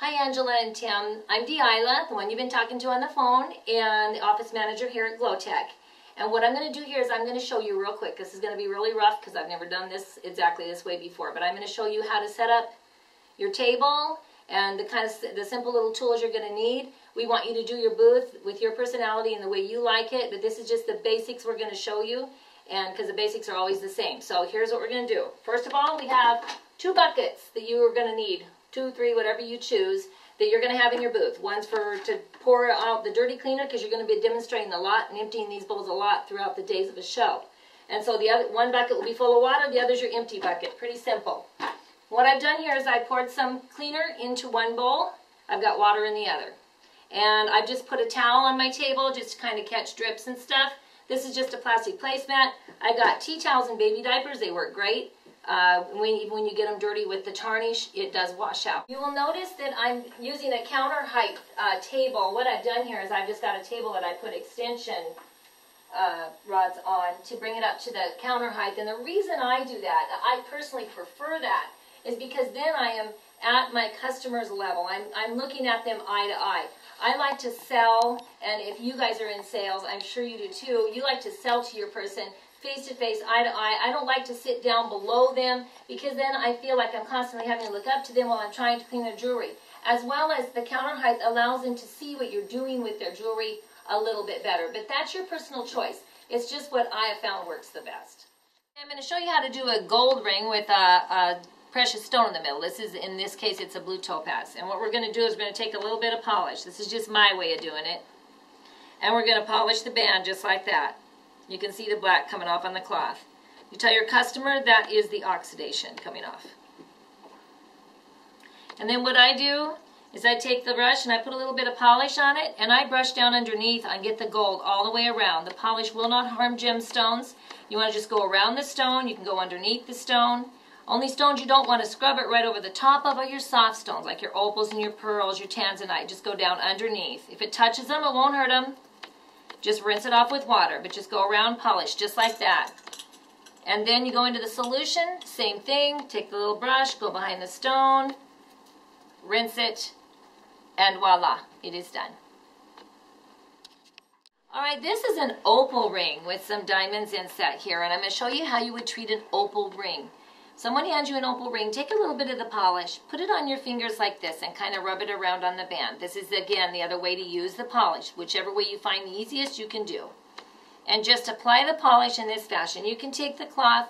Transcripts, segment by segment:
Hi Angela and Tim, I'm Deila, the one you've been talking to on the phone, and the office manager here at Glowtech. And what I'm going to do here is I'm going to show you real quick. This is going to be really rough because I've never done this exactly this way before, but I'm going to show you how to set up your table and the simple little tools you're going to need. We want you to do your booth with your personality and the way you like it, but this is just the basics we're going to show you, and because the basics are always the same. So here's what we're going to do. First of all, we have 2 buckets that you are going to need. 2, 3, whatever you choose, that you're going to have in your booth. One's to pour out the dirty cleaner because you're going to be demonstrating a lot and emptying these bowls a lot throughout the days of the show. And so the other one bucket will be full of water, the other's your empty bucket. Pretty simple. What I've done here is I poured some cleaner into one bowl. I've got water in the other. And I've just put a towel on my table just to kind of catch drips and stuff. This is just a plastic placemat. I got tea towels and baby diapers. They work great. Even when you get them dirty with the tarnish, it does wash out. You will notice that I'm using a counter height table. What I've done here is I've just got a table that I put extension rods on to bring it up to the counter height. And the reason I do that, I personally prefer that, is because then I am at my customer's level. I'm looking at them eye to eye. I like to sell, and if you guys are in sales, I'm sure you do too, you like to sell to your person face to face, eye to eye. I don't like to sit down below them because then I feel like I'm constantly having to look up to them while I'm trying to clean their jewelry. As well as the counter height allows them to see what you're doing with their jewelry a little bit better. But that's your personal choice. It's just what I have found works the best. I'm going to show you how to do a gold ring with a precious stone in the middle. In this case, it's a blue topaz. And what we're going to do is we're going to take a little bit of polish. This is just my way of doing it. And we're going to polish the band just like that. You can see the black coming off on the cloth. You tell your customer that is the oxidation coming off. And then what I do is I take the brush and I put a little bit of polish on it and I brush down underneath and get the gold all the way around. The polish will not harm gemstones. You want to just go around the stone. You can go underneath the stone. Only stones you don't want to scrub it right over the top of are your soft stones, like your opals and your pearls, your tanzanite. Just go down underneath. If it touches them, it won't hurt them. Just rinse it off with water, but just go around, polish, just like that. And then you go into the solution, same thing, take the little brush, go behind the stone, rinse it, and voila, it is done. Alright, this is an opal ring with some diamonds inset here, and I'm going to show you how you would treat an opal ring. Someone hands you an opal ring, take a little bit of the polish, put it on your fingers like this and kind of rub it around on the band. This is, again, the other way to use the polish. Whichever way you find the easiest, you can do. And just apply the polish in this fashion. You can take the cloth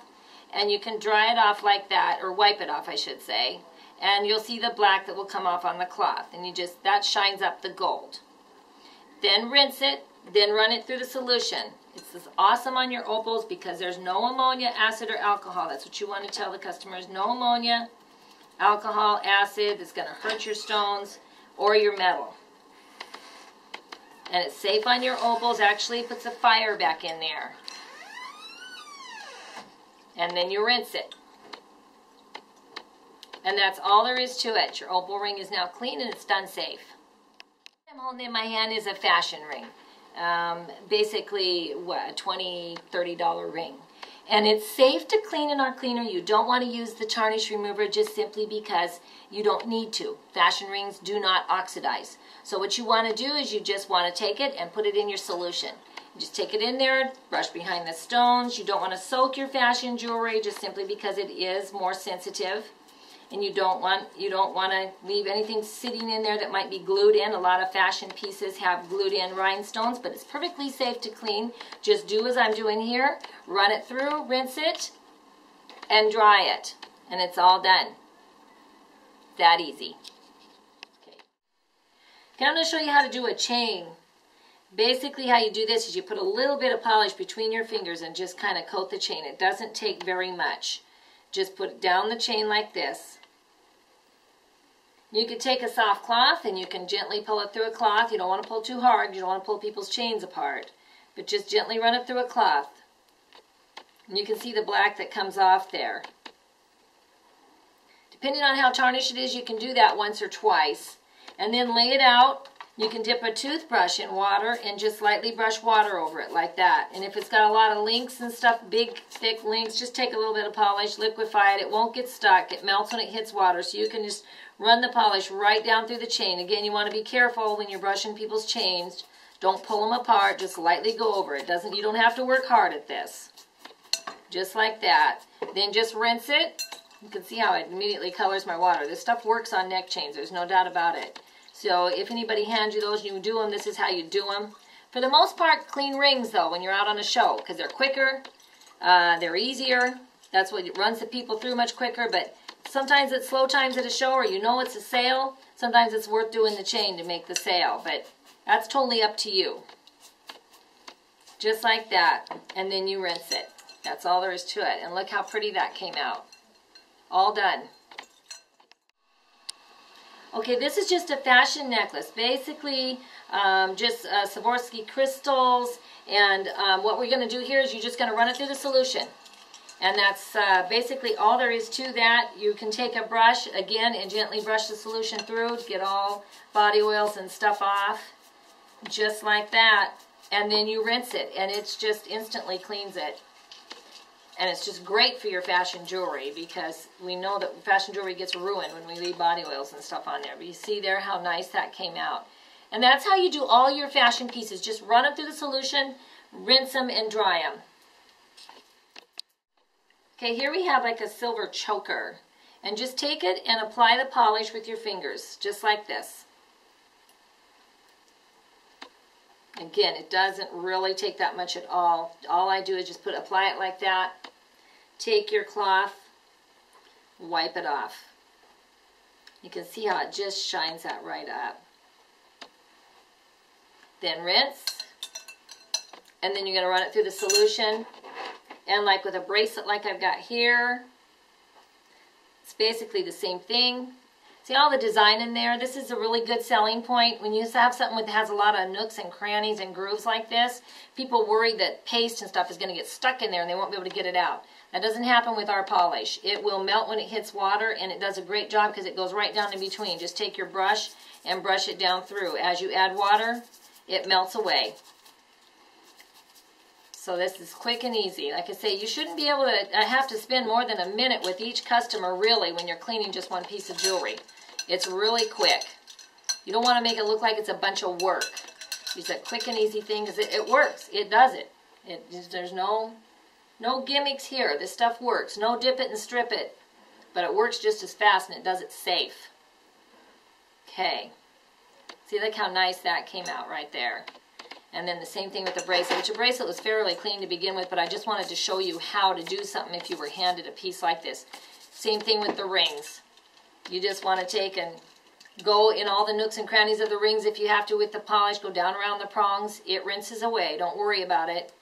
and you can dry it off like that, or wipe it off, I should say. And you'll see the black that will come off on the cloth. And that shines up the gold. Then rinse it, then run it through the solution. It's awesome on your opals because there's no ammonia, acid, or alcohol. That's what you want to tell the customers. No ammonia, alcohol, acid that's going to hurt your stones or your metal. And it's safe on your opals. Actually, it puts a fire back in there. And then you rinse it. And that's all there is to it. Your opal ring is now clean and it's done safe. What I'm holding in my hand is a fashion ring. Basically, what, a $20, $30 ring. And it's safe to clean in our cleaner. You don't want to use the tarnish remover just simply because you don't need to. Fashion rings do not oxidize. So what you want to do is you just want to take it and put it in your solution. You just take it in there, brush behind the stones. You don't want to soak your fashion jewelry just simply because it is more sensitive. And you don't want to leave anything sitting in there that might be glued in. A lot of fashion pieces have glued in rhinestones, but it's perfectly safe to clean. Just do as I'm doing here. Run it through, rinse it, and dry it. And it's all done. That easy. Okay. Okay, I'm going to show you how to do a chain. Basically how you do this is you put a little bit of polish between your fingers and just kind of coat the chain. It doesn't take very much. Just put it down the chain like this. You could take a soft cloth and you can gently pull it through a cloth. You don't want to pull too hard. You don't want to pull people's chains apart. But just gently run it through a cloth. And you can see the black that comes off there. Depending on how tarnished it is, you can do that once or twice. And then lay it out You can dip a toothbrush in water and just lightly brush water over it like that. And if it's got a lot of links and stuff, big, thick links, just take a little bit of polish, liquefy it. It won't get stuck. It melts when it hits water, so you can just run the polish right down through the chain. Again, you want to be careful when you're brushing people's chains. Don't pull them apart. Just lightly go over it. You don't have to work hard at this. Just like that. Then just rinse it. You can see how it immediately colors my water. This stuff works on neck chains. There's no doubt about it. So if anybody hands you those and you do them, this is how you do them. For the most part, clean rings, though, when you're out on a show, because they're quicker, they're easier. That's what runs the people through much quicker. But sometimes it's slow times at a show or you know it's a sale. Sometimes it's worth doing the chain to make the sale. But that's totally up to you. Just like that. And then you rinse it. That's all there is to it. And look how pretty that came out. All done. Okay, this is just a fashion necklace. Basically, just Swarovski crystals. And what we're going to do here is you're just going to run it through the solution. And that's basically all there is to that. You can take a brush, again, and gently brush the solution through to get all body oils and stuff off. Just like that. And then you rinse it, and it just instantly cleans it. And it's just great for your fashion jewelry because we know that fashion jewelry gets ruined when we leave body oils and stuff on there. But you see there how nice that came out. And that's how you do all your fashion pieces. Just run them through the solution, rinse them, and dry them. Okay, here we have like a silver choker. And just take it and apply the polish with your fingers, just like this. Again, it doesn't really take that much at all. All I do is just apply it like that. Take your cloth, wipe it off. You can see how it just shines that right up. Then rinse. And then you're going to run it through the solution. And like with a bracelet like I've got here, it's basically the same thing. See all the design in there? This is a really good selling point. When you have something that has a lot of nooks and crannies and grooves like this, people worry that paste and stuff is going to get stuck in there and they won't be able to get it out. That doesn't happen with our polish. It will melt when it hits water, and it does a great job because it goes right down in between. Just take your brush and brush it down through. As you add water, it melts away. So this is quick and easy. Like I say, you shouldn't be able to have to spend more than a minute with each customer, really, when you're cleaning just one piece of jewelry. It's really quick. You don't want to make it look like it's a bunch of work. It's a quick and easy thing because it works. It does it. There's no gimmicks here. This stuff works. No dip it and strip it. But it works just as fast and it does it safe. Okay. See, look how nice that came out right there. And then the same thing with the bracelet, which the bracelet was fairly clean to begin with, but I just wanted to show you how to do something if you were handed a piece like this. Same thing with the rings. You just want to take and go in all the nooks and crannies of the rings if you have to with the polish. Go down around the prongs. It rinses away. Don't worry about it.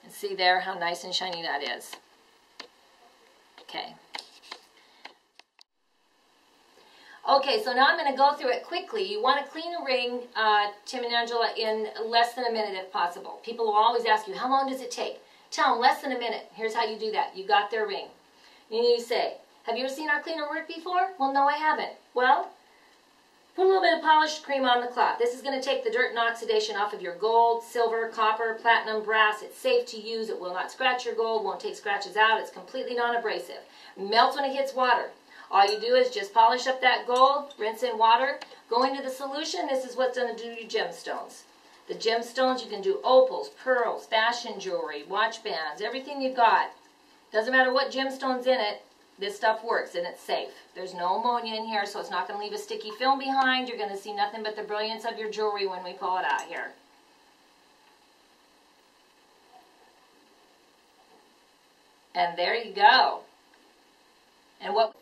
And see there how nice and shiny that is. Okay. Okay, so now I'm going to go through it quickly. You want to clean a ring, Tim and Angela, in less than a minute if possible. People will always ask you, how long does it take? Tell them less than a minute. Here's how you do that. You got their ring. And you say, have you ever seen our cleaner work before? Well, no, I haven't. Well, put a little bit of polished cream on the cloth. This is going to take the dirt and oxidation off of your gold, silver, copper, platinum, brass. It's safe to use. It will not scratch your gold, won't take scratches out. It's completely non-abrasive. Melts when it hits water. All you do is just polish up that gold, rinse in water, go into the solution. This is what's going to do your gemstones. The gemstones, you can do opals, pearls, fashion jewelry, watch bands, everything you've got. Doesn't matter what gemstone's in it, this stuff works and it's safe. There's no ammonia in here, so it's not going to leave a sticky film behind. You're going to see nothing but the brilliance of your jewelry when we pull it out here. And there you go. And what...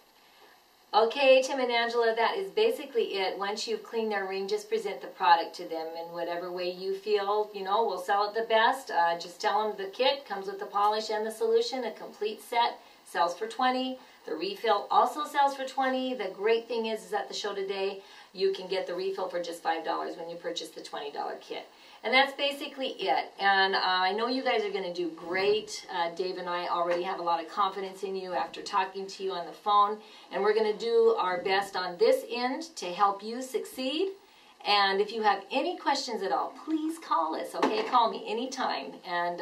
Okay, Tim and Angela, that is basically it. Once you've cleaned their ring, just present the product to them in whatever way you feel, will sell it the best. Just tell them the kit comes with the polish and the solution, a complete set, sells for $20. The refill also sells for $20. The great thing is at the show today, you can get the refill for just $5 when you purchase the $20 kit. And that's basically it. And I know you guys are going to do great. Dave and I already have a lot of confidence in you after talking to you on the phone. And we're going to do our best on this end to help you succeed. And if you have any questions at all, please call us, okay? Call me anytime. And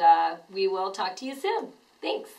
we will talk to you soon. Thanks.